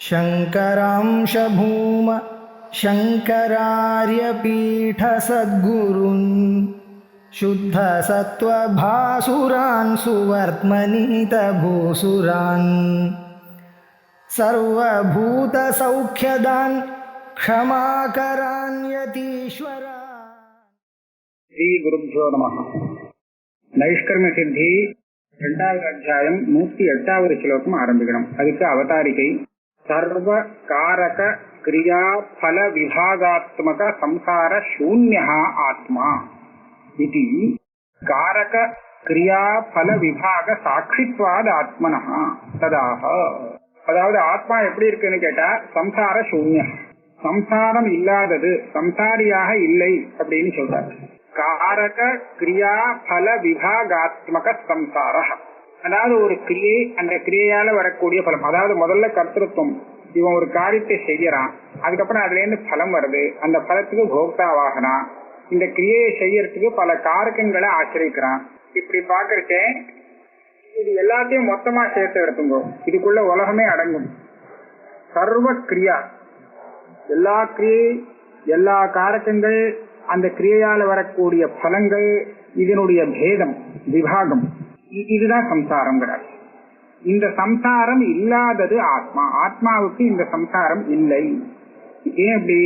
शङ्करांश भूम शङ्करार्यपीठसद्गुरून् शुद्धसत्त्वभासुरान् सुवर्त्मनीतभूसुरान् सर्वभूतसौख्यदान् क्षमाकरान् यतीश्वरान्। श्री गुरुभ्यो नमः. नैष्कर्म्य सिद्धि 2வது அத்தியாயம் 108வது ஸ்லோகம் ஆரம்பிக்கணும். அதுக்கு அவதாரிகை சர்வ காரக கிரியா பல விபாகாத்மக சம்சார சூன்யः ஆத்மா இது காரக கிரியா பல விபாக சாட்சித்வாத் ஆத்மனः ததாக. அதாவது ஆத்மா எப்படி இருக்குன்னு கேட்டா சம்சார சூன்ய, சம்சாரம் இல்லாதது, சம்சாரியாக இல்லை அப்படின்னு சொல்றாரு. காரக கிரியா பல விபாகாத்மக சம்சார, அதாவது ஒரு கிரியை, அந்த கிரியையால வரக்கூடிய பலம். அதாவது முதல்ல கர்த்தத்துவம், இவன் ஒரு காரியத்தை செய்யறான், அதுக்கப்புறம் அதுல இருந்து பலம் வருது, அந்த பலத்துக்கு போக்தாவாகிறான், இந்த கிரியையை செய்யறதுக்கு பல காரகங்களை ஆசிரிக்கிறான். இப்படி பாக்குறச்சே இது எல்லாத்தையும் மொத்தமா சேர்த்து எடுத்துங்கோ, இதுக்குள்ள உலகமே அடங்கும். சர்வ கிரியா, எல்லா கிரியை, எல்லா காரகங்கள், அந்த கிரியையால வரக்கூடிய பலங்கள், இதனுடைய பேதம் விபாகம், இதுதான் சம்சாரம்ங்கிறார். இந்த சம்சாரம் இல்லாதது ஆத்மா. ஆத்மாவுக்கு இந்த சம்சாரம் இல்லை. ஏன் அப்படி?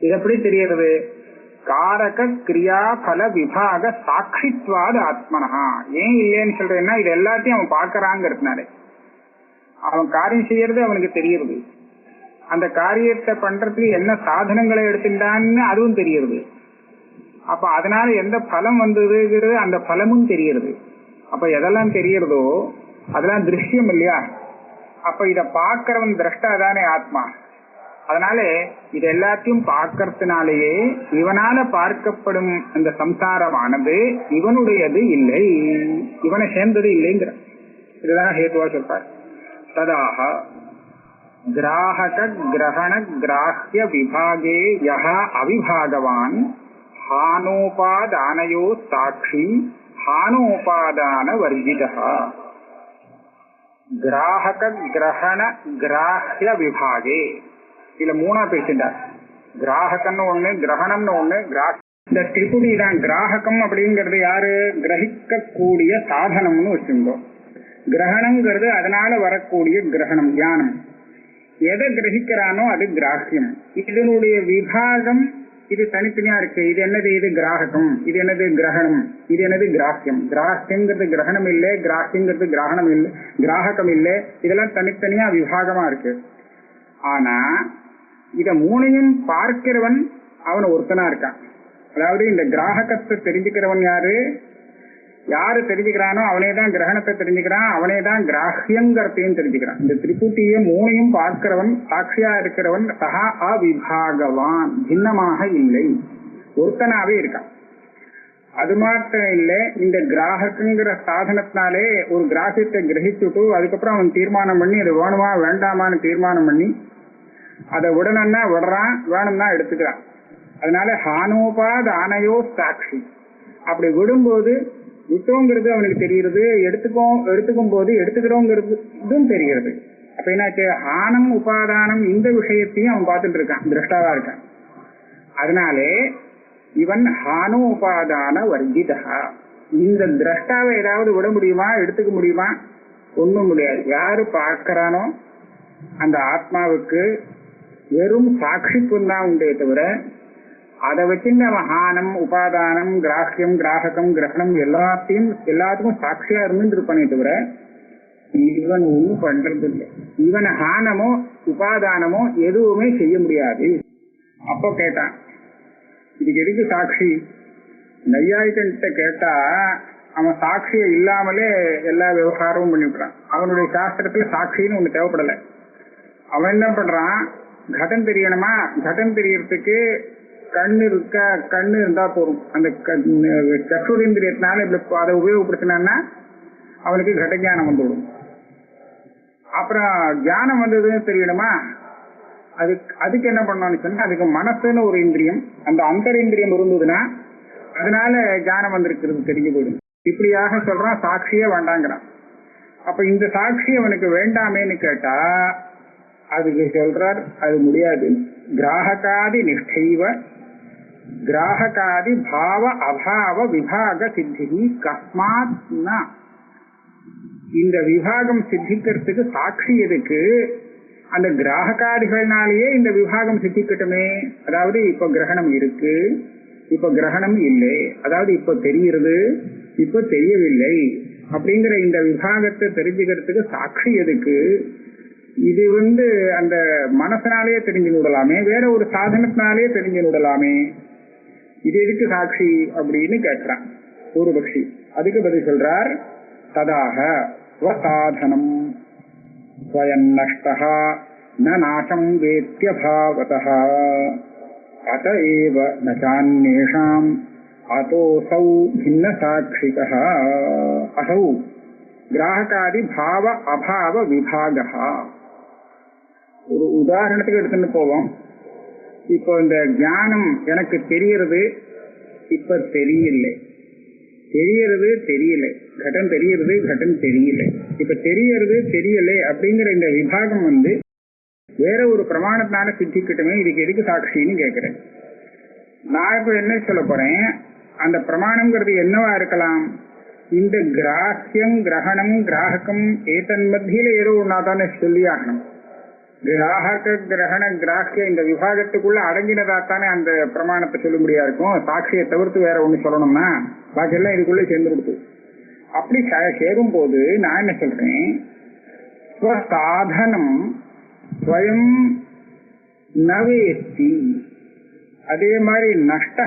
இது எப்படி தெரிகிறது? காரக கிரியா பல விபாக சாட்சித்வாது ஆத்மனஹா. ஏன் இல்லைன்னு சொல்றேன்னா, இது எல்லாத்தையும் அவன் பார்க்கறாங்கிறதுனால, அவன் காரியம் செய்யறது அவனுக்கு தெரியுது, அந்த காரியத்தை பண்றதுக்கு என்ன சாதனங்களை எடுத்துட்டான்னு அதுவும் தெரியுது. அப்ப அதனால எந்த பலம் வந்ததுங்கிறது அந்த பலமும் தெரியுது. அப்ப எதெல்லாம் தெரியறதோ அதெல்லாம் திருஷ்யம் இல்லையா? அப்ப இத பார்க்கிறவன் திரஷ்டா தானே ஆத்மா. அதனால இது எல்லாத்தையும் பார்க்கறதுனாலேயே இவனால பார்க்கப்படும் அந்த சம்சாரமானது இவனுடையது இல்லை, இவனை சேர்ந்தது இல்லைங்கிற இதுதான் ஹேத்துவா சொல்றார். ததாக கிராஹக கிரகண கிராஹ்ய விபாகே யஹ அவிபாகவான் ஹானோபாதானயோ சாட்சி ஹானோபாதான வர்ஜிதஹ. கிராஹக கிரகண கிராஹ்ய விபாகே, இதுல மூணா பேசிட்டார். கிராஹகன்னு ஒண்ணு, கிரகணம்னு ஒண்ணு. இந்த திரிபுடி தான் கிராஹகம் அப்படிங்கிறது யாரு? கிரகிக்க கூடிய சாதனம்னு வச்சிருந்தோம். கிரகணம்ங்கிறது அதனால வரக்கூடிய கிரகணம், ஞானம். எதை கிரகிக்கிறானோ அது கிராஹ்யம். இதனுடைய விபாகம் இது தனித்தனியா இருக்கு. இது என்னது? இது கிராஹகம். இது என்னது? கிரகணம். இது என்னது? கிராஹ்யம். கிராஹ்யங்கிறது கிரகணம் இல்லை, கிராஹ்யங்கிறது கிரகணம் இல்லை, கிராஹகம் இல்லை. இதெல்லாம் தனித்தனியா விபாகமா இருக்கு. ஆனா இத மூணையும் பார்க்கிறவன் அவன் ஒருத்தனா இருக்கான். அதாவது இந்த கிராஹகத்தை தெரிஞ்சுக்கிறவன் யாரு? யாரு தெரிஞ்சுக்கிறானோ அவனே தான் கிரகணத்தை தெரிஞ்சுக்கிறான், அவனே தான் கிராஹ்யங்கிறதையும் தெரிஞ்சுக்கிறான். இந்த திரிபுட்டியை மூணையும் பார்க்கிறவன், சாட்சியா இருக்கிறவன் சஹா அவிபாகவான், பின்னமாக இல்லை, ஒருத்தனாவே இருக்கான். அது மாத்திரம் இல்லை, இந்த கிராஹகங்கிற சாதனத்தினாலே ஒரு கிராஹ்யத்தை கிரகிச்சுட்டு அதுக்கப்புறம் அவன் தீர்மானம் பண்ணி அது வேணுமா வேண்டாமான்னு தீர்மானம் பண்ணி அதை விடணும்னா விடுறான், வேணும்னா எடுத்துக்கிறான். அதனால ஹானோபாதானயோ சாட்சி. அப்படி விடும்போது விட்டோங்கிறது அவனுக்கு தெரிகிறது, எடுத்துக்கும் போது எடுத்துக்கிறோங்கிறதும் தெரிகிறது. அப்ப என்னாச்சு? ஹானம் உபாதானம் இந்த விஷயத்தையும் அவன் பார்த்துட்டு இருக்கான், திரஷ்டாவா இருக்கான். அதனாலே இவன் ஹானோ உபாதான வர்ஜிதா. இந்த திரஷ்டாவை ஏதாவது விட முடியுமா, எடுத்துக்க முடியுமா? ஒண்ணும் முடியாது. யாரு பார்க்கிறானோ அந்த ஆத்மாவுக்கு வெறும் சாட்சிப்பும் தான் உண்டே தவிர அதை வச்சு அவன் ஹானம் உபாதானம் கிராஹ்யம் கிராஹகம் கிரகணம் எல்லாத்துக்கும் சாட்சியா இருந்து இருப்பானே தவிர இவன் ஒன்றும் பண்றது இல்லை. இவன் ஹானமோ உபாதானமோ எதுவுமே செய்ய முடியாது. அப்போ கேட்டான், இதுக்கு எதுக்கு சாட்சி? நையாயிட்ட கேட்டா அவன் சாட்சியை இல்லாமலே எல்லா விவகாரமும் பண்ணிவிட்டான். அவனுடைய சாஸ்திரத்துல சாட்சின்னு ஒண்ணு தேவைப்படலை. அவன் என்ன பண்றான்? கடன் தெரியணுமா, கடன் தெரியறதுக்கு கண்ணு இருக்கா, கண்ணு இருந்தா போதும். அந்த சக்ஷுரேந்திரியத்தினால அதை உபயோகப்படுத்தினான்னா அவனுக்கு கடஞானம் வந்துவிடும். அப்புறம் ஞானம் வந்ததுன்னு தெரியணுமா, அதுக்கு என்ன பண்ணணும்னு சொன்னா அதுக்கு மனசுன்னு ஒரு இந்திரியம், அந்த அந்தரிந்திரியம் இருந்ததுன்னா அதனால ஞானம் வந்திருக்கிறது தெரிஞ்சு போயிடும். இப்படியாக சொல்றான், சாட்சியே வேண்டாங்கிறான். அப்ப இந்த சாட்சி அவனுக்கு வேண்டாமேன்னு கேட்டா அதுக்கு சொல்றார் அது முடியாது. கிராஹகாதி நிஷ்டைவ கிராஹகாதி பாவ அபாவ விபாக சித்தி கஸ்மாத் ந. இந்த விபாகம் சித்திக்கிறதுக்கு சாட்சி எதுக்கு? அந்த கிராஹகாதிகள்னாலேயே இந்த விபாகம் சித்திக்கட்டுமே. அதாவது இப்ப கிரகணம் இருக்கு, இப்ப கிரகணம் இல்லை, அதாவது இப்ப தெரிகிறது, இப்ப தெரியவில்லை அப்படிங்கிற இந்த விபாகத்தை தெரிஞ்சுக்கிறதுக்கு சாட்சி எதுக்கு? இது அந்த மனசனாலேயே தெரிஞ்சு விடலாமே, வேற ஒரு சாதனத்தினாலே தெரிஞ்சு விடலாமே, இது எதுக்கு சாட்சி அப்படின்னு கேட்கிறான் ஒரு பக்ஷி. அதுக்கு பதில் சொல்றார், ததாக ஸ்வசாதனம் ஸ்வயம் நஷ்டஹ ந நாசம் வேத்யபாவதஹ அத ஏவ ந சான்யேஷாம் அதோசௌ பின்ன சாட்சிகஹ. அசௌ கிராஹகாதி பாவ அபாவ விபாகஹ. ஒரு உதாரணத்துக்கு எடுத்துட்டு போவோம். இப்போ இந்த ஞானம் எனக்கு தெரியறது, இப்ப தெரியல, தெரியறது தெரியல, கட்டம் தெரியறது கட்டம் தெரியல, இப்ப தெரியறது தெரியல அப்படிங்கிற இந்த விபாகம் வேற ஒரு பிரமாணத்தினால சித்திக்கிட்டுமே, இதுக்கு எதுக்கு சாட்சின்னு கேட்கிறேன். நான் இப்ப என்ன சொல்ல போறேன், அந்த பிரமாணம்ங்கிறது என்னவா இருக்கலாம்? இந்த கிராஹ்யம் கிரகணம் கிராஹகம் ஏதன் மத்தியில ஏதோ ஒன்னா தானே சொல்லி ஆகணும். கிராஹக கிரகண கிராஹ்ய இந்த விபாகத்துக்குள்ள அடங்கினதாத்தானே அந்த பிரமாணத்தை சொல்ல முடியா இருக்கும். சாட்சியை தவிர்த்து வேற ஒண்ணு சொல்லணும்னா பாக்கி எல்லாம் இதுக்குள்ளே சேர்ந்து கொடுத்து. அப்படி சேரும் போது நான் என்ன சொல்றேன், ஸ்வசாதனம் ஸ்வயம் நவேத்தி, அதே மாதிரி நஷ்டா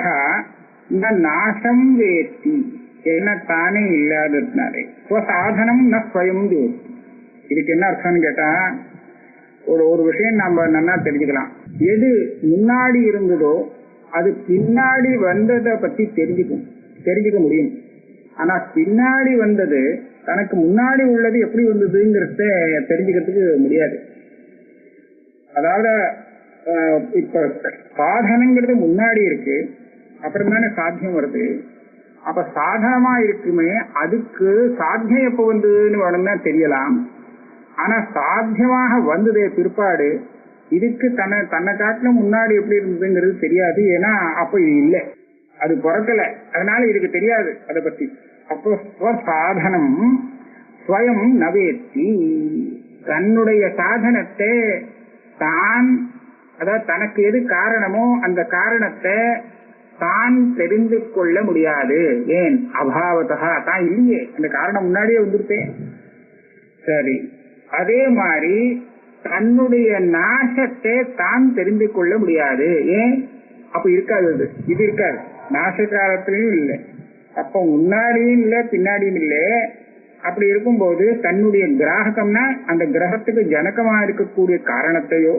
நாசம் வேத்தி, என்ன தானே இல்லாததுனாலே ஸ்வசாதனம் ந ஸ்வயம் வேத்தி. இதுக்கு என்ன அர்த்தம்னு கேட்டா, ஒரு விஷயம் நம்ம நல்லா தெரிஞ்சுக்கலாம். எது முன்னாடி இருந்ததோ அது பின்னாடி வந்ததை பத்தி தெரிஞ்சுக்க முடியும். ஆனா பின்னாடி வந்தது தனக்கு முன்னாடி உள்ளது எப்படி வந்ததுங்கிறத தெரிஞ்சுக்கிறதுக்கு முடியாது. அதாவது இப்ப சாதனங்கிறது முன்னாடி இருக்கு, அப்புறம் தானே சாத்தியம் வருது. அப்ப சாதனமா இருக்குமே, அதுக்கு சாத்தியம் எப்ப வந்ததுன்னு வேணும்னா தெரியலாம். ஆனா சாத்தியமாக வந்ததே பிற்பாடு இதுக்கு தன்னை காட்டிலும் முன்னாடி எப்படி இருந்ததுங்கிறது தெரியாது. ஏன்னா அப்ப இது இல்லை, அது பிறக்கல, அதனால இதுக்கு தெரியாது அதை பத்தி. அப்போ சாதனம் ஸ்வயம் நவேத்தி, தன்னுடைய சாதனத்தை தான், அதாவது தனக்கு எது காரணமோ அந்த காரணத்தை தான் தெரிந்து கொள்ள முடியாது. ஏன்? அபாவத்தா, தான் இல்லையே, அந்த காரணம் முன்னாடியே வந்துருத்தேன். சரி, அதே மாதிரி தன்னுடைய நாசத்தை தான் தெரிந்து கொள்ள முடியாது. ஏன்? அப்ப இருக்காது, இது இருக்காது, நாச காலத்திலையும் இல்லை, அப்ப முன்னாடியும் இல்லை பின்னாடியும் இல்லை. அப்படி இருக்கும்போது தன்னுடைய கிராகம்னா அந்த கிரகத்துக்கு ஜனகமா இருக்கக்கூடிய காரணத்தையோ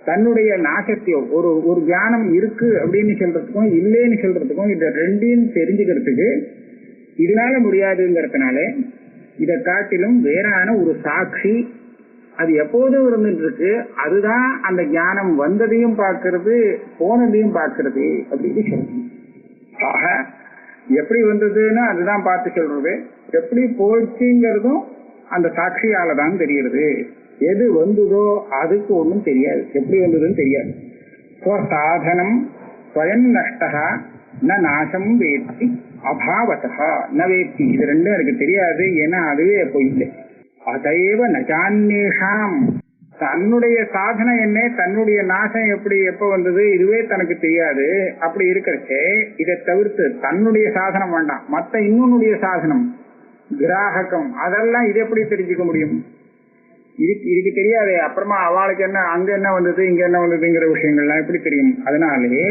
தன்னுடைய நாசத்தையோ ஒரு ஞானம் இருக்கு அப்படின்னு சொல்றதுக்கும் இல்லைன்னு சொல்றதுக்கும் இந்த ரெண்டையும் தெரிஞ்சுக்கிறதுக்கு இதனால முடியாதுங்கிறதுனால இதை காட்டிலும் வேறான ஒரு சாட்சி அது எப்போதும் இருந்துட்டு இருக்கு. அதுதான் அந்த ஞானம் வந்ததையும் பார்க்கறது போனதையும் பார்க்கறது அப்படின்னு சொல்லணும். ஆக எப்படி வந்ததுன்னு அதுதான் பார்த்து சொல்றது, எப்படி போச்சுங்கிறதும் அந்த சாட்சியால தான் தெரிகிறது. எது வந்ததோ அதுக்கு ஒன்றும் தெரியாது, எப்படி வந்ததுன்னு தெரியாது. சாதனம் ஸ்வயம் நஷ்டா ந நாசம் வேத்தி அபாவத்தா ந வேத்தி, இது ரெண்டும் எனக்கு தெரியாது, ஏன்னா அதுவே எப்போ இல்லை. அதைவ நஜான்யேஷாம், தன்னுடைய சாதனை என்ன, தன்னுடைய நாசம் எப்படி எப்ப வந்தது இதுவே தனக்கு தெரியாது. அப்படி இருக்கிறச்சே இதை தவிர்த்து தன்னுடைய சாதனம் வேண்டாம், மற்ற இன்னொன்னுடைய சாதனம் கிராஹகம் அதெல்லாம் இது எப்படி தெரிஞ்சுக்க முடியும்? இதுக்கு தெரியாது. அப்புறமா அவளுக்கு என்ன அங்க என்ன வந்தது இங்க என்ன வந்ததுங்கிற விஷயங்கள்லாம் எப்படி தெரியும்? அதனாலே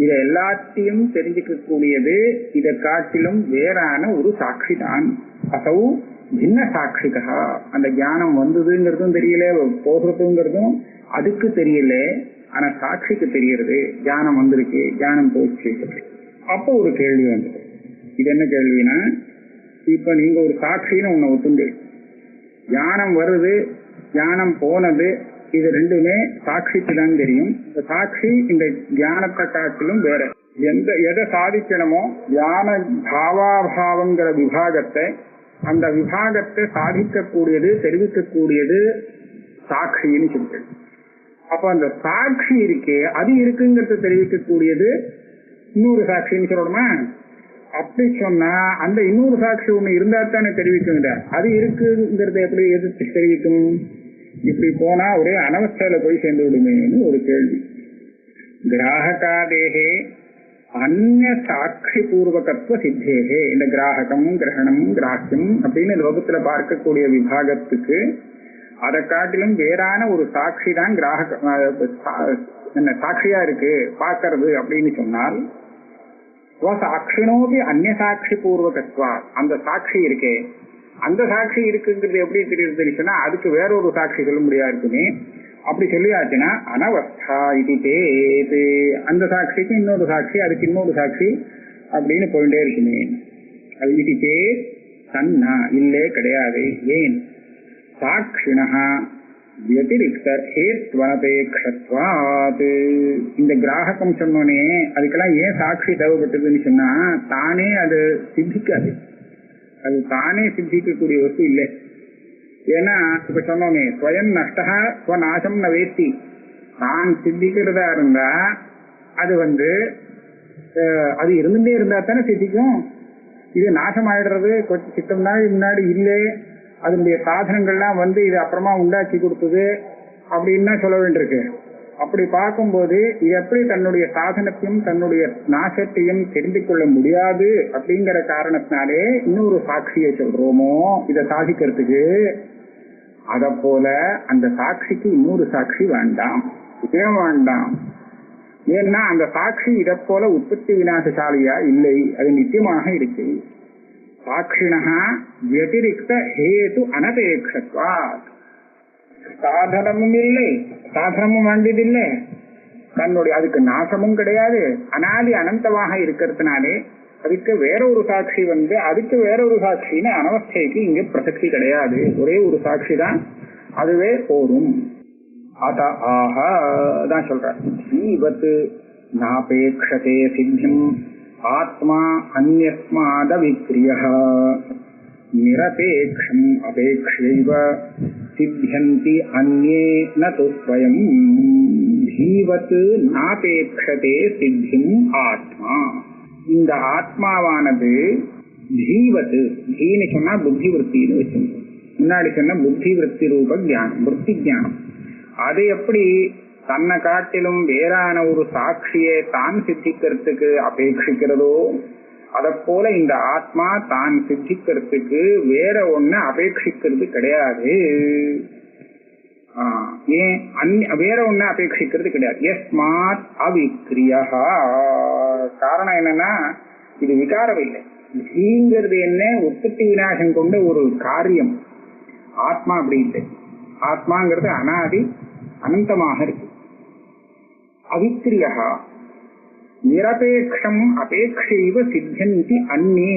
இதை எல்லாத்தையும் தெரிஞ்சுக்க கூடியது இதை காட்டிலும் வேறான ஒரு சாட்சி தான். அசௌ பின்ன சாட்சிகா, அந்த ஞானம் வந்ததுங்கிறதும் தெரியல, போகிறதுங்கிறதும் அதுக்கு தெரியல, ஆனா சாட்சிக்கு தெரியறது. ஞானம் வந்திருக்கு, ஞானம் போச்சு. அப்போ ஒரு கேள்வி வந்தது. இது என்ன கேள்வினா, இப்ப நீங்க ஒரு சாட்சின்னு ஒண்ணு ஒத்துண்டு, ஞானம் வருது ஞானம் போனது, இது ரெண்டுமே சாட்சிக்கு தான் தெரியும். இந்த சாட்சி இந்த ஞானத்தை காட்டிலும் வேற. எதை சாதிக்கணுமோ ஞான பாவாபாவங்கிற விபாகத்தை, அந்த விபாகத்தை சாதிக்கக்கூடியது தெரிவிக்கக்கூடியது சாட்சின்னு சொல்றது. அப்ப அந்த சாட்சி இருக்கே அது இருக்குங்கிறது தெரிவிக்கக்கூடியது இன்னொரு சாட்சின்னு சொல்லணுமா? அப்படி சொன்னா அந்த இன்னொரு சாட்சி ஒண்ணு இருந்தா தானே தெரிவிக்குங்க. அது இருக்குங்கிறத எப்படி எதிர்த்து தெரிவிக்கும்? இப்படி போனா ஒரே அனவஸ்தையில போய் சேர்ந்து விடுமேன்னு ஒரு கேள்வி. கிராஹகாதேகே அந்நிய சாட்சி பூர்வகத்துவ சித்தேகே, இந்த கிராஹகம் கிரகணம் கிராஹ்யம் அப்படின்னு லோகத்துல பார்க்கக்கூடிய விபாகத்துக்கு அதை காட்டிலும் வேறான ஒரு சாட்சி தான் சாட்சியா இருக்கு பார்க்கறது அப்படின்னு சொன்னால், சாட்சினோபி அந்நிய சாட்சி பூர்வகத்வா, அந்த சாட்சி இருக்கே அந்த சாட்சி இருக்குங்கிறது எப்படி தெரியுதுன்னா அதுக்கு வேற ஒரு சாட்சி சொல்ல முடியாது இருக்குமே. அப்படி சொல்லியாச்சுன்னா அனவஸ்தா இது தேது, அந்த சாட்சிக்கு இன்னொரு சாட்சி அதுக்கு இன்னொரு சாட்சி அப்படின்னு போயிட்டே இருக்குமே. அது இது தே சன்னா இல்லே கிடையாது. ஏன்? சாட்சிணா வதிரிக்த ஹேத்வனபேக்ஷத்வாத். இந்த கிராஹகம் சொன்னோனே அதுக்கெல்லாம் ஏன் சாட்சி தேவைப்பட்டதுன்னு சொன்னா தானே அது சித்திக்காது, அது தானே சித்திக்கக்கூடிய வஸ்து இல்லை. ஏன்னா இப்ப சொன்னோமே ஸ்வயம் நஷ்டா ஸ்வநாசம் ந வேத்தி, தான் சித்திக்கிறதா இருந்தா அது அது இருந்துட்டே இருந்தா தானே சித்திக்கும். இது நாசம் ஆயிடுறது கொஞ்சம் சித்தம் நாள் முன்னாடி இல்லை, அதனுடைய சாதனங்கள்லாம் இது அப்புறமா உண்டாக்கி கொடுத்தது அப்படின்னு சொல்ல வேண்டியிருக்கு. அப்படி பார்க்கும்போது இது எப்படி தன்னுடைய சாதனத்தையும் தன்னுடைய நாசத்தையும் தெரிந்து கொள்ள முடியாது அப்படிங்கிற காரணத்தினாலே இன்னொரு சாட்சியை சொல்றோமோ இதை சாதிக்கிறதுக்கு. அத போல அந்த சாட்சிக்கு இன்னொரு சாட்சி வேண்டாம், ஏன் வேண்டாம்? ஏன்னா அந்த சாட்சி இதை போல உற்பத்தி விநாசசாலியா இல்லை, அது நித்தியமாக இருக்கு. சாட்சிணா வதிரிக்த ஹேது அனபேக்ஷத்வாத், சாதனமும் இல்லை சாதனமும் வேண்டியதில்லை, தன்னுடைய அதுக்கு நாசமும் கிடையாது, அனாதி அனந்தமாக இருக்கிறதுனாலே அதுக்கு வேற ஒரு சாட்சி அதுக்கு வேற ஒரு சாட்சின்னு அனவஸ்தைக்கு இங்க பிரசக்தி கிடையாது. ஒரே ஒரு சாட்சி தான், அதுவே போரும். அத ஆஹ தான் சொல்ற ஜீவத் நாபேக்ஷதே சித்தியம் ஆத்மா அந்யஸ்மாத விக்ரியஹ நிரபேக்ஷம் அபேக்ஷைவ சித்தியந்தி அந்யே ந து ஸ்வயம். ஜீவத் நாபேக்ஷதே சித்தியம் ஆத்மா, இந்த ஆத்மாவானது ஜீவத்து, ஜீன்னு சொன்னா புத்தி விற்த்தின்னு வச்சுங்க, முன்னாடி சொன்ன புத்தி விற்பி ரூப ஜானம் விற்பி ஜானம். அது எப்படி தன்னை காட்டிலும் வேறான ஒரு சாட்சியை தான் சித்திக்கிறதுக்கு அபேட்சிக்கிறதோ அதை போல இந்த ஆத்மா தான் சித்திக்கிறதுக்கு வேற ஒண்ணு அபேட்சிக்கிறது கிடையாது. ஏன் வேற ஒண்ணு அபேட்சிக்கிறது கிடையாது. எஸ்மாத் அவிக்ரியா, காரணம் என்னன்னா இது விகாரம் இல்லை. ஜீங்கிறது என்ன? உற்பத்தி விநாசம் கொண்ட ஒரு காரியம். ஆத்மா அப்படி இல்லை. ஆத்மாங்கிறது அனாதி அனந்தமாக இருக்கு. அவிக்ரியா நிரபேக்ஷம் அபேக்ஷைவ சித்தியந்தி அந்நே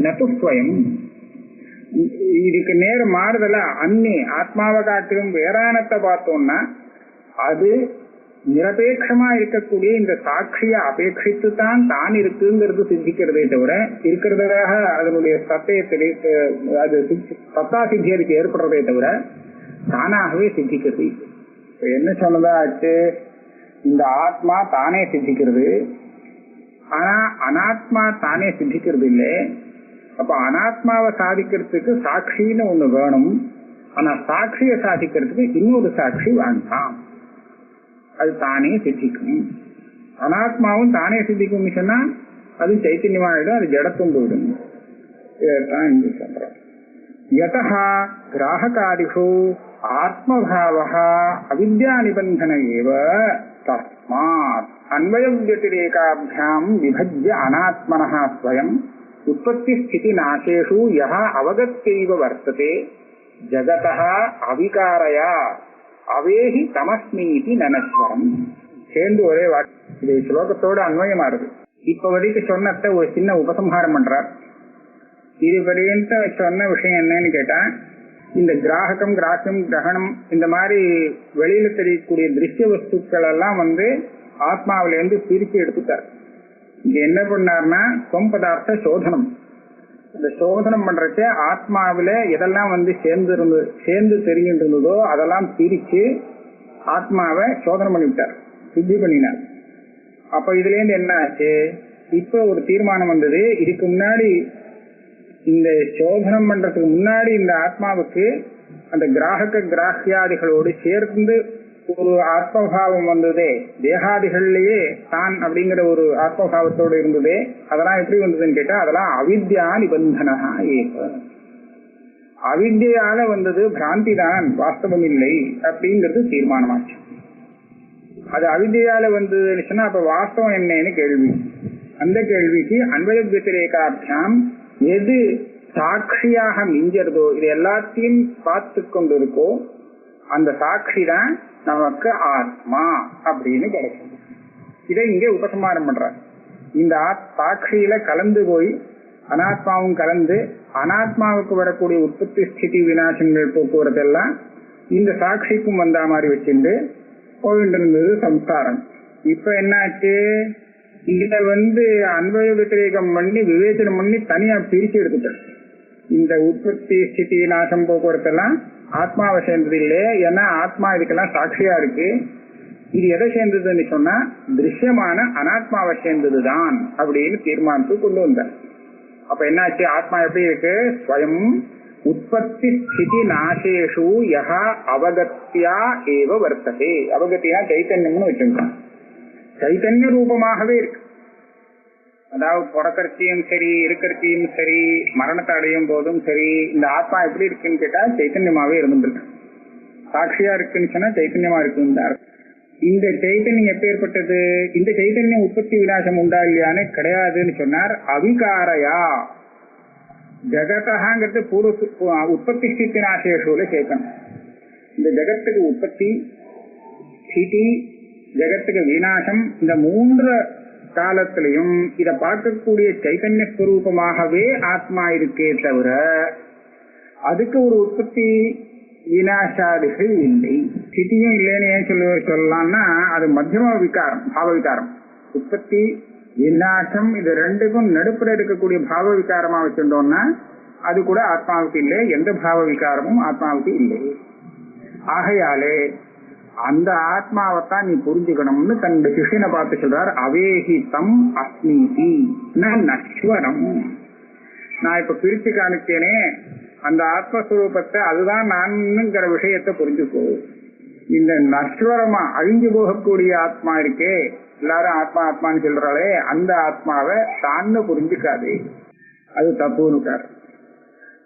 நது ஸ்வயம். இதுக்கு நேர மாறுதல அந்நே ஆத்மாவை காட்டிலும் வேறானத்தை பார்த்தோம்னா அது நிரபேட்சமா இருக்கக்கூடிய இந்த சாட்சியை அபேட்சித்து தான் தான் இருக்குங்கிறது சித்திக்கிறதே தவிர இருக்கிறதாக அதனுடைய சத்தையை அது சத்தா சித்தி அதுக்கு ஏற்படுறதே தவிர தானாகவே சித்திக்கிறது. என்ன சொன்னதா ஆச்சு? இந்த ஆத்மா தானே சித்திக்கிறது, ஆனா அனாத்மா தானே சித்திக்கிறது இல்லை. அப்ப அனாத்மாவை சாதிக்கிறதுக்கு சாட்சின்னு ஒண்ணு வேணும், ஆனா சாட்சியை சாதிக்கிறதுக்கு இன்னொரு சாட்சி வேண்டாம், அது தானே சித்திக்கும். அனாத்மாவும் தானே சித்திக்கும் சொன்னா அது சைத்தன்யமாயிடும், அது ஜடத்தும் போயிடும். இதைத்தான் இங்க சொல்றோம். யதா கிராஹகாதிஷு ஆத்மபாவः அவித்யா நிபந்தன ஏவ தஸ்மாத் அன்வயவ்யதிரேகாभ्याम् விபஜ்ய அனாத்மனः ஸ்வயம் உற்பத்தி ஸ்திதி நாசேஷு யஹ அவகத்யைவ வர்த்ததே ஜகதः அவிகாரயா அவேஹி தமஸ்மீதி நனஸ்வரம். சேர்ந்து ஒரே வாக்கு. இது ஸ்லோகத்தோட அன்வயமாறுது. இப்ப வரைக்கும் சொன்னத ஒரு சின்ன உபசம்ஹாரம் பண்றார். இது வரையும் சொன்ன விஷயம் என்னன்னு கேட்டா, இந்த கிராஹகம் கிராஹ்யம் கிரகணம் இந்த மாதிரி வெளியில தெரியக்கூடிய திருஷ்ய வஸ்துக்கள் எல்லாம் ஆத்மாவில இருந்து பிரிச்சு எடுத்துட்டார். இங்க என்ன பண்ணார்னா சொம்பதார்த்த சோதனம், இந்த சோதனம் பண்றச்ச ஆத்மாவில எதெல்லாம் சேர்ந்து தெரிஞ்சுட்டு இருந்ததோ அதெல்லாம் பிரிச்சு ஆத்மாவை சோதனை பண்ணிவிட்டார், சுத்தி பண்ணினார். அப்ப இதுல இருந்து என்ன ஆச்சு, இப்ப ஒரு தீர்மானம் வந்தது. இதுக்கு முன்னாடி இந்த சோதனம் பண்றதுக்கு முன்னாடி இந்த ஆத்மாவுக்கு அந்த கிராஹியாதிகளோடு சேர்ந்து ஒரு ஆத்மபாவம் வந்ததே, தேகாதிகள்லயே தான் அப்படிங்கிற ஒரு ஆத்மபாவத்தோடு இருந்ததே, அதெல்லாம் எப்படி வந்ததுன்னு கேட்டா அதெல்லாம் அவித்யா நிபந்தனா ஏவ, அவித்யால வந்தது, பிராந்தி தான், வாஸ்தவம் இல்லை அப்படிங்கிறது தீர்மானமாச்சு. அது அவித்யால வந்ததுன்னு சொன்னா அப்ப வாஸ்தவம் என்னன்னு கேள்வி. அந்த கேள்விக்கு அன்வய வியதிரேகாபியாம் எது சாட்சியாக மிஞ்சறதோ, இது எல்லாத்தையும் பார்த்து கொண்டு இருக்கோ அந்த சாட்சி தான் நமக்கு ஆத்மா அப்படின்னு கிடைக்கும். இதை இங்கே உபசம்ஹாரம் பண்ற. இந்த சாட்சியில கலந்து போய் அனாத்மாவும் கலந்து அனாத்மாவுக்கு வரக்கூடிய உற்பத்தி ஸ்திதி விநாசங்கள் போக்குவரத்து எல்லாம் இந்த சாட்சிக்கும் வந்தா மாதிரி வச்சுட்டு போயிட்டு இருந்தது சம்சாரம். இப்ப என்னாச்சு, இத அன்வய வித்திரேகம் பண்ணி விவேச்சனம் பண்ணி தனியா பிரிச்சு எடுத்துட்டேன். இந்த உற்பத்தி ஸ்திதி நாசம் போக்குவரத்து எல்லாம் ஆத்மாவை சேர்ந்தது இல்லை, ஏன்னா ஆத்மா இதுக்கெல்லாம் சாட்சியா இருக்கு. இது எதை சேர்ந்ததுன்னு சொன்னா திருஷ்யமான அனாத்மாவை சேர்ந்ததுதான் அப்படின்னு தீர்மானத்துக்கு கொண்டு வந்தார். அப்ப என்னாச்சு, ஆத்மா எப்படி இருக்கு, ஸ்வயம் உற்பத்தி ஸ்திதி நாசேஷு யஹா அவகத்தியா ஏவ வர்த்ததே. அவகத்தியா சைத்தன்யம்னு வச்சுருக்கான், சைத்தன்ய ரூபமாகவே இருக்கு. அதாவது பிறக்கறச்சியும் சரி, இருக்கிறச்சியும் சரி, மரணத்தை அடையும் போதும் சரி, இந்த ஆத்மா எப்படி இருக்குன்னு கேட்டா சைத்தன்யமாவே இருந்துருக்கு. சாட்சியா இருக்குன்னு சொன்னா சைத்தன்யமா இருக்குன்னு. இந்த சைத்தன்யம் எப்பேற்பட்டது, இந்த சைத்தன்யம் உற்பத்தி விநாசம் உண்டா இல்லையான்னு கிடையாதுன்னு சொன்னார். அவிகாரையா ஜகதாங்கிறது பூர்வ உற்பத்தி ஸ்திதி நாசேஷுல சேர்க்கணும். இந்த ஜகத்துக்கு உற்பத்தி ஸ்திதி, ஜகத்துக்கு விநாசம், இந்த மூன்று காலத்திலையும் இத பார்க்கக்கூடிய சைத்தன்ய ஸ்வரூபமாகவே ஆத்மா இருக்கே தவிர அதுக்கு ஒரு உற்பத்தி விநாசாதிகள் இல்லை. ஸ்திதியும் இல்லைன்னு ஏன் சொல்லலாம்னா அது மத்தியம விகாரம், பாவ விகாரம். உற்பத்தி விநாசம் இது ரெண்டுக்கும் நடுப்புற இருக்கக்கூடிய பாவ விகாரமா வச்சுட்டோம்னா அது கூட ஆத்மாவுக்கு இல்லை, எந்த பாவ விகாரமும் ஆத்மாவுக்கு இல்லை. ஆகையாலே அந்த ஆத்மாவைத்தான் நீ புரிஞ்சுக்கணும்னு தன்னுடைய சிஷ்யனை பார்த்து சொல்றார். அவேஹிதம் அஸ்மீதி நஸ்வரம். நான் இப்ப பிரிச்சு காணிச்சேனே அந்த ஆத்மஸ்வரூபத்தை, அதுதான் நான்ங்கிற விஷயத்தை புரிஞ்சுக்கோ. இந்த நஸ்வரமா அழிஞ்சு போகக்கூடிய ஆத்மா இருக்கே, எல்லாரும் ஆத்மா ஆத்மான்னு சொல்றாளே, அந்த ஆத்மாவை தான்னு புரிஞ்சுக்காதே, அது தப்புன்னு.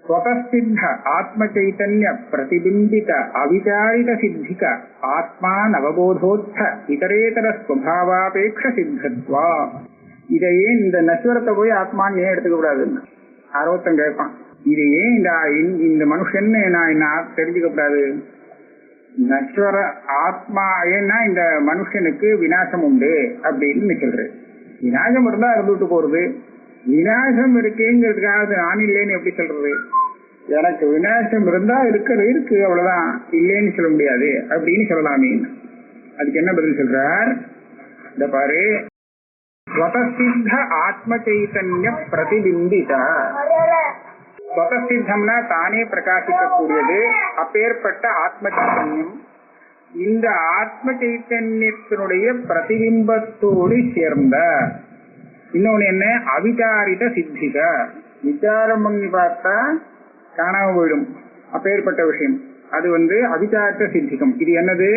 ஸ்வதசித்த ஆத்ம சைத்தன்ய பிரதிபிம்பித அவிசாரித சித்திக ஆத்மா நவபோதோத்த இதரேதர ஸ்வபாவாபேட்ச சித்தத்வா. இதையே இந்த நஸ்வரத்தை போய் ஆத்மான்னு ஏன் எடுத்துக்க கூடாதுன்னு ஆர்வத்தம் கேட்பான். இதையே இந்த மனுஷன் நான் என்ன தெரிஞ்சுக்க கூடாது, நஸ்வர ஆத்மா ஏன்னா இந்த மனுஷனுக்கு விநாசம் உண்டு அப்படின்னு சொல்றேன். விநாசம் இருந்தா இருந்துட்டு போறது, விநாசம் இருக்கேங்கிறதுக்காக நான் இல்லைன்னு எப்படி சொல்றது? எனக்கு விநாசம் இருந்தா இருக்கு, அவ்வளவுதான், இல்லைன்னு சொல்ல முடியாது அப்படின்னு சொல்லலாமே. அதுக்கு என்ன பதில் சொல்றார், இந்த பாரு, ஸ்வதசித்த ஆத்ம சைத்தன்ய பிரதிபிம்பித. ஸ்வதசித்தம்னா தானே பிரகாசிக்கக்கூடியது, அப்பேற்பட்ட ஆத்ம சைத்தன்யம் இந்த ஆத்ம சைத்தன்யத்தினுடைய பிரதிபிம்பத்தோடு சேர்ந்த இன்னொன்னு என்ன, அவிசாரித சித்திக. விசாரம் பண்ணி பார்த்தா காணாம போயிடும் அப்பேற்பட்ட விஷயம். அது அவிசாரித சித்திகம். இது என்னது,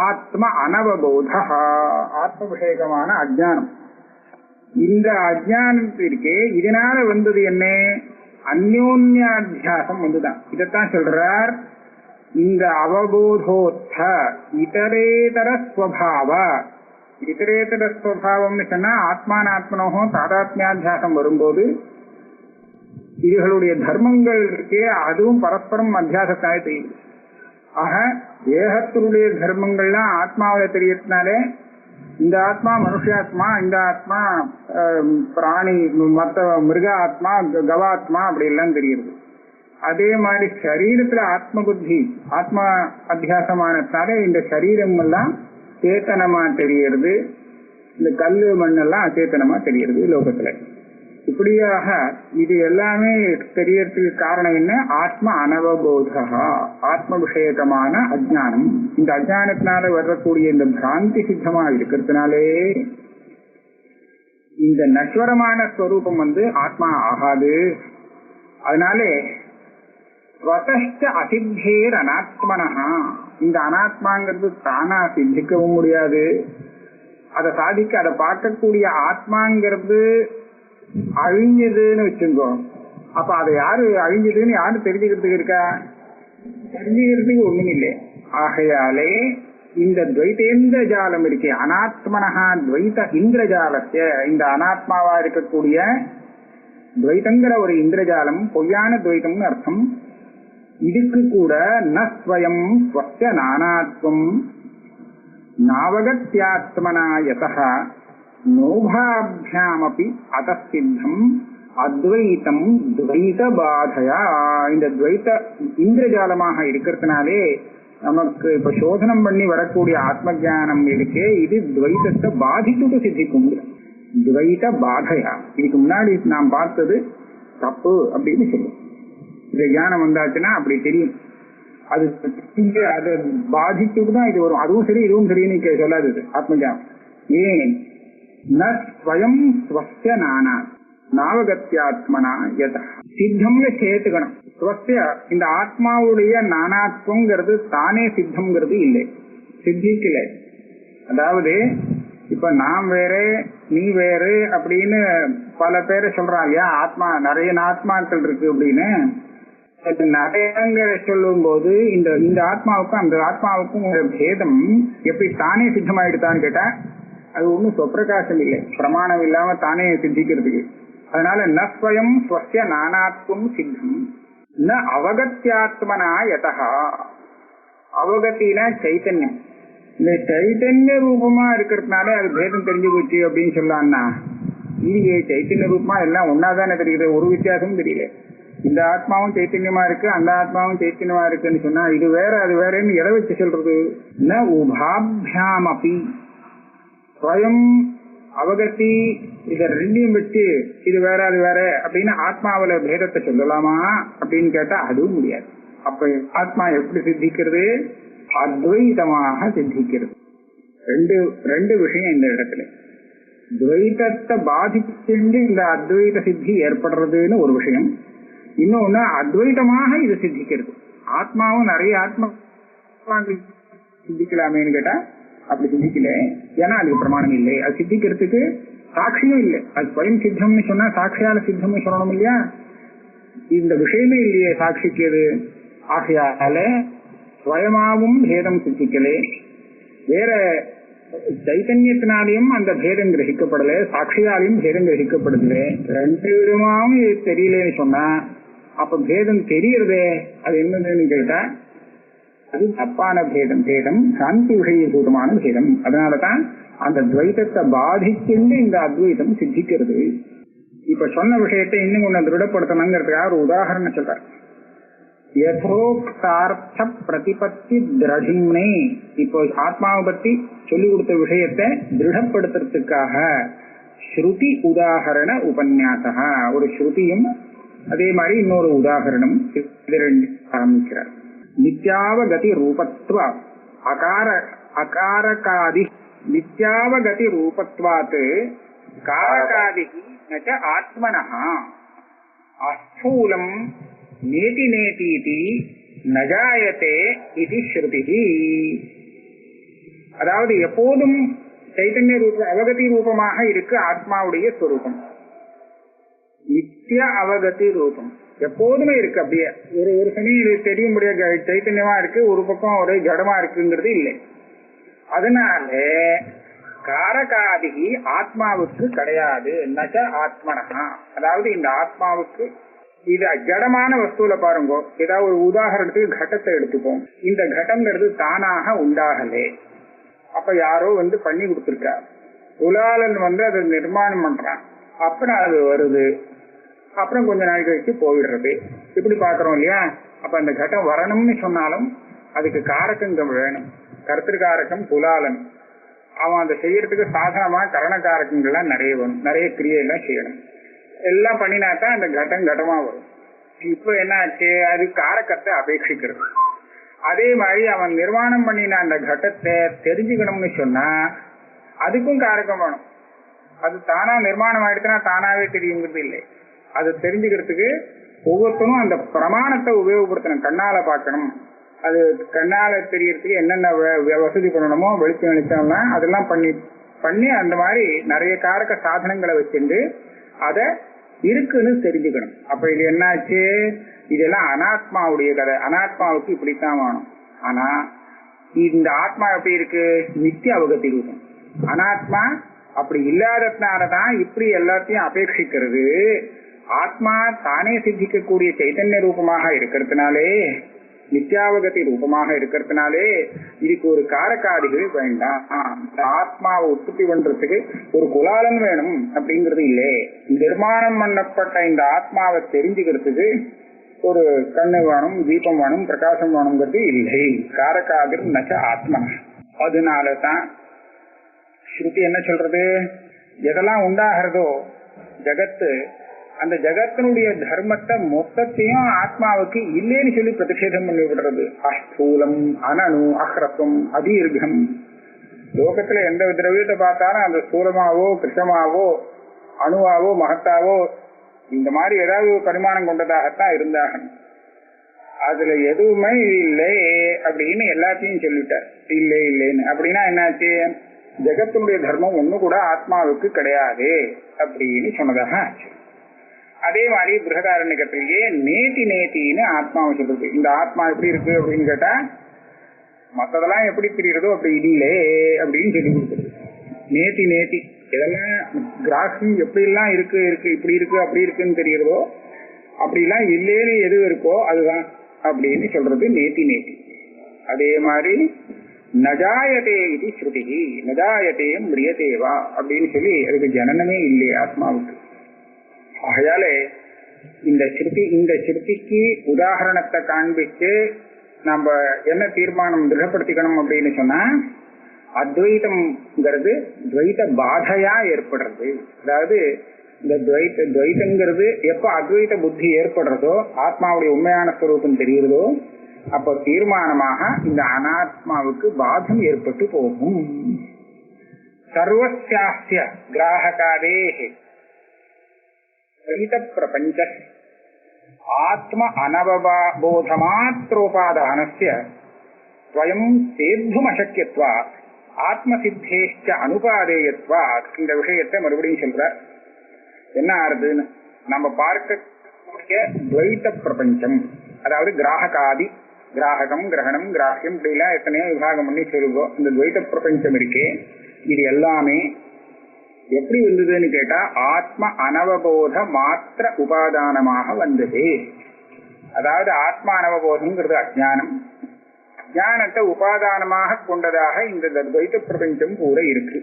ஆத்ம அனவபோத, ஆத்ம விஷயகமான அஜ்ஞானம். இந்த அஜ்ஞானத்திற்கு இதனால வந்தது என்ன, அந்யோன்யாத்தியாசம் வந்துதான். இதைத்தான் சொல்றார், இந்த அவபோதோத்த இதரேதர ஸ்வபாவ. இதரேதர ஸ்வபாவம்னு சொன்னா ஆத்மானாத்மனோகோ தாதாத்மியாத்தியாசம் வரும்போது இதுகளுடைய தர்மங்கள் இருக்கே அதுவும் பரஸ்பரம் அத்தியாசத்தாலே தெரியுது. ஆக ஏகத்தினுடைய தர்மங்கள்லாம் ஆத்மாவில தெரியறதுனாலே இந்த ஆத்மா மனுஷாத்மா, இந்த ஆத்மா பிராணி, மற்ற மிருக ஆத்மா, கவாத்மா அப்படி எல்லாம் தெரியுது. அதே மாதிரி சரீரத்துல ஆத்ம புத்தி ஆத்மா அத்தியாசமானதுனால இந்த சரீரம் எல்லாம் சேத்தனமா தெரியறது, இந்த கல்லு மண்ணெல்லாம் அச்சேத்தனமா தெரியறது லோகத்துல. இப்படியாக இது எல்லாமே தெரியறதுக்கு காரணம் என்ன? ஆத்ம அனவபோதா, ஆத்ம விஷயகமான அஜ்ஞானம். இந்த அஜ்ஞானத்தினால வரக்கூடிய இந்த பிராந்தி சித்தமா இருக்கிறதுனாலே இந்த நஸ்வரமான ஸ்வரூபம் ஆத்மா ஆகாது. அதனாலே அசித்தேர் அனாத்மனஹா, இந்த அனாத்மாங்கிறது தானா சித்திக்கவும் முடியாது. அதை சாதிக்க அதை பார்க்கக்கூடிய ஆத்மாங்கிறது அழிஞ்சதுன்னு வச்சுக்கோ. அப்ப அதை யாரு அழிஞ்சதுன்னு யாரு தெரிஞ்சுக்கிறதுக்கு இருக்கா? தெரிஞ்சுக்கிறதுக்கு ஒண்ணும் இல்லை. ஆகையாலே இந்த துவைதேந்திர ஜாலம் இருக்கே, அனாத்மனஹா துவைத இந்திரஜாலத்திய, இந்த அனாத்மாவா இருக்கக்கூடிய துவைதங்கிற ஒரு இந்திரஜாலம் பொய்யான துவைதம்னு அர்த்தம். இதுக்கு கூட ந ஸ்வயம் ஸ்வஸ்ய நானாத்வம் நாவகத்யாத்மனா யதஹ நோபாபியாமபி அதசித்தம் அத்வைதம் துவைத பாதயா. இந்த துவைத இந்திரஜாலமாக இருக்கிறதுனாலே நமக்கு இப்ப சோதனம் பண்ணி வரக்கூடிய ஆத்ம ஜானம் இருக்கே, இது துவைதத்தை பாதிச்சுட்டு சித்திக்கும். துவைத பாதையா, இதுக்கு முன்னாடி நாம் பார்த்தது தப்பு அப்படின்னு சொல்லுவோம். இந்த ஞானம் வந்தாச்சுன்னா அப்படி தெரியும். அது அதை பாதிச்சுட்டு தான் இது வரும். அதுவும் சரி இதுவும் சரின்னு சொல்லாது ஆத்ம ஜானம். ஏன்? ந ஸ்வயம் ஸ்வஸ்ய நானா நாவகத்யாத்மனா யதா சித்தம்னு சேர்த்துக்கணும். ஸ்வஸ்ய இந்த ஆத்மாவுடைய நானாத்வங்கிறது தானே சித்தம்ங்கிறது இல்லை, சித்திக்கல. அதாவது இப்ப நான் வேற நீ வேறு அப்படின்னு பல பேரை சொல்றாங்க இல்லையா? ஆத்மா நிறைய ஆத்மாக்கள் இருக்கு அப்படின்னு நிறைய சொல்லும் போது இந்த இந்த ஆத்மாவுக்கும் அந்த ஆத்மாவுக்கும் ஒரு பேதம் எப்படி தானே சித்தமாயிடுதான்னு கேட்டா அது ஒன்றும் சொப்பிரகாசம் இல்லை, பிரமாணம் இல்லாம தானே சித்திக்கிறதுக்கு. அதனால ந ஸ்வயம் ஸ்வஸ்ய நானாத்வம் சித்தம் ந அவகத்யாத்மனா யதஹா. அவகத்தினா சைத்தன்யம். இந்த சைத்தன்ய ரூபமா இருக்கிறதுனால அது பேதம் தெரிஞ்சு போச்சு அப்படின்னு சொல்லலாம்னா இல்லையே. சைத்தன்ய ரூபமா எல்லாம் ஒன்னாதானே தெரியுது, ஒரு வித்தியாசமும் தெரியல. இந்த ஆத்மாவும் சைத்தன்யமா இருக்கு, அந்த ஆத்மாவும் சைத்தன்யமா இருக்குன்னு சொன்னா இது வேற அது வேறன்னு எதை வச்சு சொல்றது? ந உபாபியாம் அப்படி ஸ்வயம் அவகத்தி இத ரெண்டையும் வச்சு இது வேற அது வேற அப்படின்னு ஆத்மாவில பேதத்தை சொல்லலாமா அப்படின்னு கேட்டா அதுவும் முடியாது. அப்ப ஆத்மா எப்படி சித்திக்கிறது? அத்வைதமாக சித்திக்கிறது. ரெண்டு விஷயம் இந்த இடத்துல. துவைதத்தை பாதிச்சு இந்த அத்வைத சித்தி ஏற்படுறதுன்னு ஒரு விஷயம். இன்னொன்னு அத்வைதமாக இது சித்திக்கிறது. ஆத்மாவும் நிறைய ஆத்மா சித்திக்கலாமேன்னு கேட்டா அப்படி சித்திக்கல. ஏன்னா அதுக்கு பிரமாணம் இல்லை. அது சித்திக்கிறதுக்கு சாட்சியும் இல்லை. அது ஸ்வயம் சித்தம்னு சொன்னா சாட்சியால சித்தம்னு சொல்லணும் இல்லையா? இந்த விஷயமே இல்லையே சாட்சிக்கு. அது ஆகையால ஸ்வயமாவும் பேதம் சித்திக்கலே, வேற சைத்தன்யத்தினாலையும் அந்த பேதம் கிரகிக்கப்படல, சாட்சியாலையும் பேதம் கிரகிக்கப்படுது. ரெண்டு விதமாவும் தெரியலன்னு சொன்னா அப்ப பேதம் தெரியறதே அது என்னதுன்னு கேட்டா அது தப்பான பேதம். பேதம் சாந்தி விஷயபூதமான பேதம். அதனாலதான் அந்த துவைதத்தை பாதிச்சுண்டு இந்த அத்வைதம் சித்திக்கிறது. இப்ப சொன்ன விஷயத்தை இன்னும் ஒண்ணு திருடப்படுத்தணுங்கிறதுக்காக ஒரு உதாரணம் சொல்றார். யதோக்தார்த்த பிரதிபத்தி திரடிம்னே. இப்போ ஆத்மாவை பத்தி சொல்லி கொடுத்த விஷயத்தை திருடப்படுத்துறதுக்காக ஸ்ருதி உதாகரண உபன்யாசா, ஒரு ஸ்ருதியும் அதே மாதிரி இன்னொரு உதாகரணம் ஆரம்பிக்கிறார். நித்யாவகதி ரூபத்வ அகாரகாதி நித்யாவகதி ரூபத்வாத் காரகாதி ந ஆத்மனஹ அஸ்தூலம் நேதி நேதீதி நஜாயதே இது ஸ்ருதி. அதாவது எப்போதும் சைத்தன்ய ரூப அவகதி ரூபமாக இருக்கு ஆத்மாவுடைய ஸ்வரூபம். நித்திய அவகதி ரூபம் எப்போதுமே இருக்கு. அப்படியே ஒரு சமயம் இது தெரியும்படியா சைத்தன்யமா இருக்கு, ஒரு பக்கம் ஒரு ஜடமா இருக்குங்கிறது இல்லை. அதனால காரகாதிகி ஆத்மாவுக்கு கிடையாது. நச்ச ஆத்மனஹா, அதாவது இந்த ஆத்மாவுக்கு இது ஜடமான வஸ்துல பாருங்க. ஏதாவது ஒரு உதாரணத்துக்கு கடத்தை எடுத்துப்போம். இந்த கடம்ங்கிறது தானாக உண்டாகலே. அப்ப யாரோ பண்ணி கொடுத்துருக்கா, உலாலன் அதை நிர்மாணம் பண்றான். அப்புறம் அது வருது, அப்புறம் கொஞ்ச நாள் கழிச்சு போயிடுறது. இப்படி பாக்குறோம் இல்லையா? அப்ப அந்த கட்டம் வரணும்னு சொன்னாலும் அதுக்கு காரகம் வேணும். கர்த்திருக்காரகம் குலாலன். அவன் அதை செய்யறதுக்கு சாதாரணமா கரணக்காரகங்கள்லாம் நிறைய வேணும், நிறைய கிரியையெல்லாம் செய்யணும். எல்லாம் பண்ணினாத்தான் அந்த கட்டம் கட்டமா வரும். இப்ப என்ன ஆச்சு, அது காரக்கத்தை அபேட்சிக்கிறது. அதே மாதிரி அவன் நிர்மாணம் பண்ணின அந்த கட்டத்தை தெரிஞ்சுக்கணும்னு சொன்னா அதுக்கும் காரக்கம் வேணும். அது தானா நிர்மாணம் ஆயிடுச்சுன்னா தானாவே தெரியுங்கிறது இல்லை. அது தெரிஞ்சுக்கிறதுக்கு ஒவ்வொருத்தரும் அந்த பிரமாணத்தை உபயோகப்படுத்தணும். கண்ணால பார்க்கணும், அது கண்ணால தெரியறதுக்கு என்னென்ன வசதி பண்ணணுமோ வெளிச்சம்லாம் அதெல்லாம் பண்ணி பண்ணி அந்த மாதிரி நிறைய காரக சாதனங்களை வச்சுட்டு அதை இருக்குன்னு தெரிஞ்சுக்கணும். அப்ப இது என்னாச்சு, இதெல்லாம் அனாத்மாவுடைய கதை. அனாத்மாவுக்கு இப்படித்தான் வேணும். ஆனா இந்த ஆத்மா எப்படி இருக்கு, நித்திய அவகதி ரூபம். அனாத்மா அப்படி இல்லாததுனாலதான் இப்படி எல்லாத்தையும் அபேட்சிக்கிறது. ஆத்மா தானே சித்திக்கக்கூடிய சைத்தன்ய ரூபமாக இருக்கிறதுனாலே, நித்யாவகதி ரூபமாக இருக்கிறதுனாலே இதுக்கு ஒரு காரக்காதிகள் வேண்டாம். ஆத்மாவை உற்பத்தி பண்றதுக்கு ஒரு குலாலன் வேணும் அப்படிங்கிறது இல்லை. நிர்மாணம் பண்ணப்பட்ட இந்த ஆத்மாவை தெரிஞ்சுக்கிறதுக்கு ஒரு கண்ணு வேணும், தீபம் வேணும், பிரகாசம் வேணுங்கிறது இல்லை. காரக்காதிர் நச்ச ஆத்மா. அதனாலதான் ஸ்ருதி என்ன சொல்றது, எதெல்லாம் உண்டாகிறதோ ஜகத்து, அந்த ஜகத்தினுடைய தர்மத்தை மொத்தத்தையும் ஆத்மாவுக்கு இல்லைன்னு சொல்லி பிரதிஷேதம் பண்ணி விடுறது. அஸ்தூலம், அனனு, அஹ்ரத்வம், அதீர்கம். லோகத்துல எந்த திரவியத்தை பார்த்தாலும் அந்த ஸ்தூலமாவோ கிருஷ்ணமாவோ அணுவாவோ மகத்தாவோ இந்த மாதிரி ஏதாவது பரிமாணம் கொண்டதாகத்தான் இருந்தாகணும். அதுல எதுவுமே இல்லை அப்படின்னு எல்லாத்தையும் சொல்லிட்டார். இல்லை இல்லைன்னு அப்படின்னா என்னாச்சு, ஜகத்தினுடைய தர்மம் ஒண்ணு கூட ஆத்மாவுக்கு கிடையாது அப்படின்னு சொன்னதாக ஆச்சு. அதே மாதிரி பிருகதாரண்யத்திலேயே நேத்தி நேத்தின்னு ஆத்மாவை சொல்றது. இந்த ஆத்மா எப்படி இருக்கு அப்படின்னு கேட்டா மற்றதெல்லாம் எப்படி தெரியுறதோ அப்படி இல்லை அப்படின்னு சொல்லி கொடுக்குறது. நேத்தி நேத்தி இதெல்லாம் கிராஹம் எப்படி எல்லாம் இருக்கு இருக்கு இப்படி இருக்கு அப்படி இருக்குன்னு தெரியுறதோ அப்படிலாம் இல்லேன்னு எது இருக்கோ அதுதான் அப்படின்னு சொல்றது நேத்தி நேத்தி. அதே மாதிரி நஜாயதே இது ஸ்ருதி, நஜாயதே மிரியதேவா அப்படின்னு சொல்லி அதுக்கு ஜனனமே இல்லையே ஆத்மாவுக்கு. ஆகையாலே இந்த ஸ்ருதிக்கு உதாரணத்தை காண்பிச்சு நம்ம என்ன தீர்மானம் திருடப்படுத்திக்கணும் அப்படின்னு சொன்னா, அத்வைதம்ங்கிறது துவைத பாதையா ஏற்படுறது. அதாவது இந்த துவைதங்கிறது எப்ப அத்வைத புத்தி ஏற்படுறதோ, ஆத்மாவுடைய உண்மையான ஸ்வரூபம் தெரிகிறதோ, அப்போ தீர்மானமாக இந்த அனாத்மாவுக்கு பாதம் ஏற்பட்டு போகும். சர்வஸ்யாஸ்ய கிராஹகாதேஹ துவைத பிரபஞ்ச ஆத்ம அனவபோதமாத்ரோபாதானஸ்ய ஸ்வயம் சேத்துமசக்கியத்வாத் ஆத்மசித்தேஷ்ட அனுபாதேயத்வாத். இந்த விஷயத்தை மறுபடியும் சொல்ற. என்ன ஆறுதுன்னு நம்ம பார்க்கக்கூடிய துவைத பிரபஞ்சம், அதாவது கிராஹகாதி, கிராஹகம், கிரகணம், கிராஹ்யம் இப்படிலாம் எத்தனையோ விபாகம் பண்ணி சொல்லுவோம். இந்த துவைத பிரபஞ்சம் இருக்கே, இது எல்லாமே எப்படி வந்ததுன்னு கேட்டா ஆத்ம அனவபோத மாத்திர உபாதானமாக வந்தது. அதாவது ஆத்ம அனவபோதம்ங்கிறது அஜ்ஞானம், அஜ்ஞானத்தை உபாதானமாக கொண்டதாக இந்த துவைத பிரபஞ்சம் கூட இருக்கு.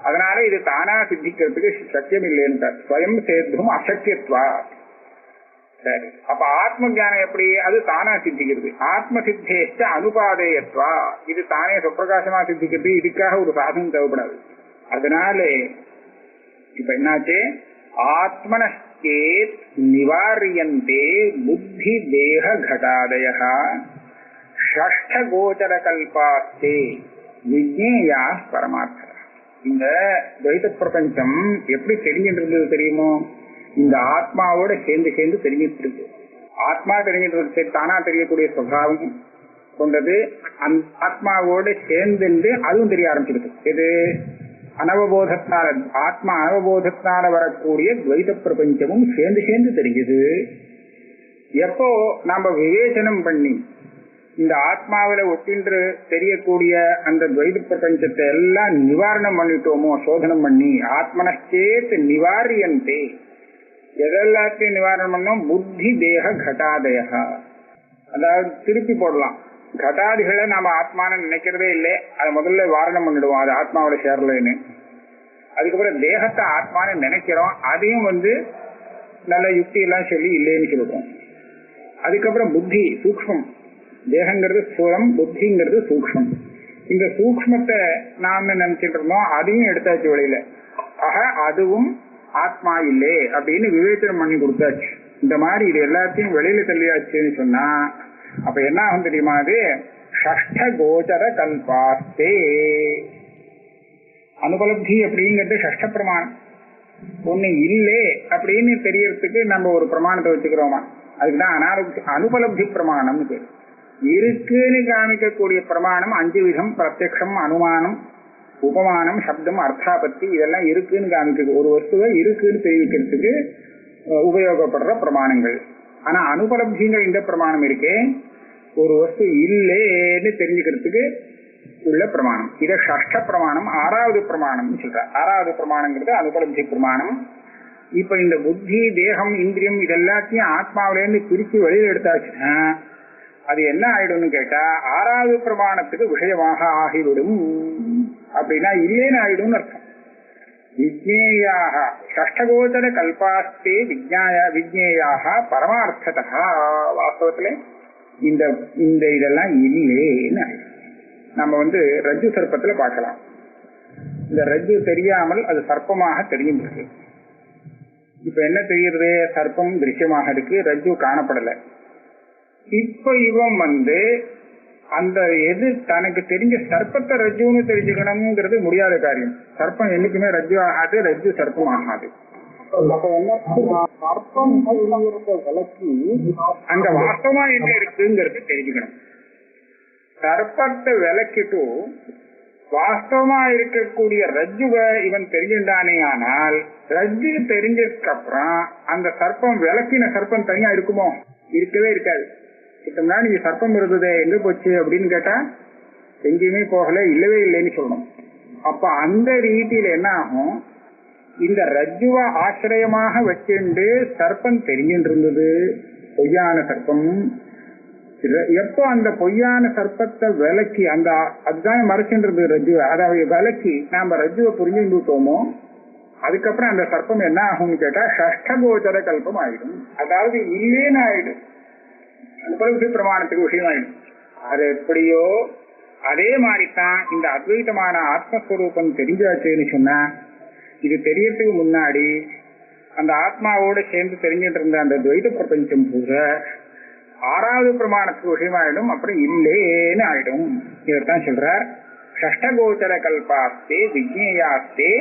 அதனால இது தானா சித்திக்கிறதுக்கு சத்தியம் இல்லைன்னு ஸ்வயம் சேத்தும் அசக்கியத்வா. சரி, அப்ப ஆத்ம ஜானம் எப்படி, அது தானா சித்திக்கிறது. ஆத்ம சித்தேஷ்ட அனுபாதேயத்வா, இது தானே சுப்பிரகாசமா சித்திக்கிறது. இதுக்காக ஒரு சாதனம் தேவைப்படாது. அதனால இப்ப என்னாச்சு, ஆத்மனேத் நிவாரியந்தே புத்தி தேக கடாதய ஷஷ்ட கோச்சர கல்பாஸ்தே விஜ்ஞேயா பரமார்த்த. இந்த துவைத பிரபஞ்சம் எப்படி தெரிஞ்சிட்டு இருந்தது தெரியுமோ, இந்த ஆத்மாவோட சேர்ந்து சேர்ந்து தெரிஞ்சிட்டு இருக்கு. ஆத்மா தெரிஞ்சிட்டு இருக்கு, தானா தெரியக்கூடிய சுபாவம் கொண்டது. அந்த ஆத்மாவோட சேர்ந்து அதுவும் தெரிய ஆரம்பிச்சிருக்கு. இது அனவபோதத்தால, ஆத்மா அனவபோதத்தால வரக்கூடிய துவைத பிரபஞ்சமும் சேர்ந்து சேர்ந்து தெரியுது. எப்போ நாம விவேச்சனம் பண்ணி இந்த ஆத்மாவில ஒட்டின்று தெரியக்கூடிய அந்த துவைத பிரபஞ்சத்தை எல்லாம் நிவாரணம் பண்ணிட்டோமோ, சோதனம் பண்ணி ஆத்மனச்சேத் நிவாரியந்தே, எதெல்லாத்தையும் நிவாரணம் பண்ணோம், புத்தி தேக கடாதய. அதாவது திருப்பி போடலாம், கடாதிகளை நாம ஆத்மான நினைக்கிறதே இல்லை, அதை முதல்ல வாரணம் பண்ணிடுவோம், அது ஆத்மாவோட சேரலன்னு. அதுக்கப்புறம் தேகத்தை ஆத்மானு நினைக்கிறோம், அதையும் நல்ல யுக்தி எல்லாம் சொல்லி இல்லைன்னு சொல்லுவோம். அதுக்கப்புறம் புத்தி சூக்ஷ்மம், தேகங்கிறது ஸ்தூலம், புத்திங்கிறது சூக்ஷ்மம். இந்த சூக்ஷ்மத்தை நாம நினைச்சிட்டு இருந்தோம், அதையும் எடுத்தாச்சு வெளியில. ஆக அதுவும் ஆத்மா இல்லை அப்படின்னு விவேச்சனம் பண்ணி கொடுத்தாச்சு. இந்த மாதிரி இது எல்லாத்தையும் வெளியில தள்ளியாச்சுன்னு சொன்னா அப்ப என்ன ஆகும் தெரியுமா? அது ஷஷ்ட கோச்சர கல்பாஸ்தே. அனுபலப்தி அப்படிங்கிறது ஷஷ்ட பிரமாணம். ஒண்ணு இல்லை அப்படின்னு தெரியறதுக்கு நம்ம ஒரு பிரமாணத்தை வச்சுக்கிறோமா? அதுக்குதான் அனுபலப்தி பிரமாணம்னு பேரு. இருக்குன்னு காமிக்கக்கூடிய பிரமாணம் 5 விதம்: பிரத்யக்ஷம், அனுமானம், உபமானம், சப்தம், அர்த்தாபத்தி. இதெல்லாம் இருக்குன்னு காமிக்கிறது. ஒரு வஸ்துவை இருக்குன்னு தெரிவிக்கிறதுக்கு உபயோகப்படுற பிரமாணங்கள். ஆனா அனுபலப்திங்கிற இந்த பிரமாணம் இருக்கே, ஒரு வஸ்து இல்லைன்னு தெரிஞ்சுக்கிறதுக்கு உள்ள பிரமாணம். இதை ஷஷ்ட பிரமாணம், 6வது பிரமாணம்னு சொல்ற. 6வது பிரமாணங்கிறது அனுபலப்தி பிரமாணம். இப்ப இந்த புத்தி, தேகம், இந்திரியம் இதெல்லாத்தையும் ஆத்மாவிலேருந்து பிரிச்சு வெளியில எடுத்தாச்சுன்னா அது என்ன ஆயிடும்னு கேட்டா 6வது பிரமாணத்துக்கு விஷயமாக ஆகிவிடும். அப்படின்னா இல்லேன்னு ஆயிடும்னு அர்த்தம். விஜ்ஞேயாக ஷஷ்டகோச்சர கல்பாஸ்தே விஜ்ஞேயாக பரமார்த்ததா. வாஸ்தவத்துல இந்த இந்த இதெல்லாம் இல்லேன்னு நம்ம ரஜ்ஜு சர்ப்பத்துல பார்க்கலாம். இந்த ரஜ்ஜு தெரியாமல் அது சர்ப்பமாக தெரிகின்றது. இப்ப என்ன தெரியுது? சர்ப்பம் திருஷ்யமாக இருக்கு, ரஜ்ஜு காணப்படல. இப்ப இவன் அந்த எது தனக்கு தெரிஞ்ச சர்ப்பத்தை ரஜ்ஜுன்னு தெரிஞ்சுக்கணுங்கிறது முடியாத காரியம். சர்ப்பம் என்னைக்குமே ரஜ்ஜு ஆகாது, ரஜ்ஜு சர்ப்பம் ஆகாது. அப்ப என்ன சர்ப்பம் விளக்கி அங்க வாஸ்தவமா என்ன இருக்குங்கிறது தெரிஞ்சுக்கணும். சர்ப்பத்தை விளக்கிட்டு வாஸ்தவமா இருக்கக்கூடிய ரஜ்ஜுவை இவன் தெரிஞ்சுட்டானே. ஆனால் ரஜ்ஜு தெரிஞ்சதுக்கு அப்புறம் அந்த சர்ப்பம் விளக்கின சர்ப்பம் தனியா இருக்குமோ? இருக்கவே இருக்காது. இதுக்கு முன்னாடி சர்ப்பம் இருந்தது எங்க போச்சு அப்படின்னு கேட்டா எங்கேயுமே போகல, இல்லவே இல்லைன்னு சொல்லணும். அப்ப அந்த ரீதியில என்ன ஆகும்? இந்த ரஜ்ஜுவ ஆசிரியமாக வச்சுண்டு சர்ப்பம் தெரிஞ்சுட்டு இருந்தது, பொய்யான சர்ப்பம். எப்போ அந்த பொய்யான சர்ப்பத்தை விலக்கி அந்த அதுதான் மறைச்சுன்றது ரஜ்ஜுவ, அதாவது விலக்கி நாம ரஜ்ஜுவை புரிஞ்சுட்டோமோ அதுக்கப்புறம் அந்த சர்ப்பம் என்ன ஆகும்னு கேட்டா ஷஷ்டகோச்சர கல்பம் ஆயிடும். அதாவது இல்லேன்னு ஆயிடும், அனுபலப்தி பிரமாணத்துக்கு விஷயம் ஆயிடும். அது எப்படியோ அதே மாதிரிதான் இந்த அத்வைதமான ஆத்மஸ்வரூபம் தெரிஞ்சாச்சுன்னு சொன்னா இது தெரியறதுக்கு முன்னாடி அந்த ஆத்மாவோட சேர்ந்து தெரிஞ்சிட்டு இருந்த அந்த துவைத பிரபஞ்சம் பூரா 6வது பிரமாணத்துக்கு விஷயமாயிடும், அப்புறம் இல்லேன்னு ஆயிடும். இதைத்தான் சொல்றார். ஷஷ்டகோச்சர கல்பாஸ்தே விஜ்ஞேயாஸ்தே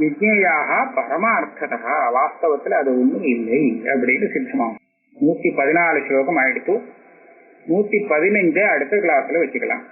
விஜ்ஞேயாக பரமார்த்ததா. வாஸ்தவத்துல அது ஒண்ணும் இல்லை அப்படின்னு சித்தமாகும். 114 ஸ்லோகம் ஆயிடுத்து. 115 அடுத்த கிளாஸ்ல வச்சுக்கலாம்.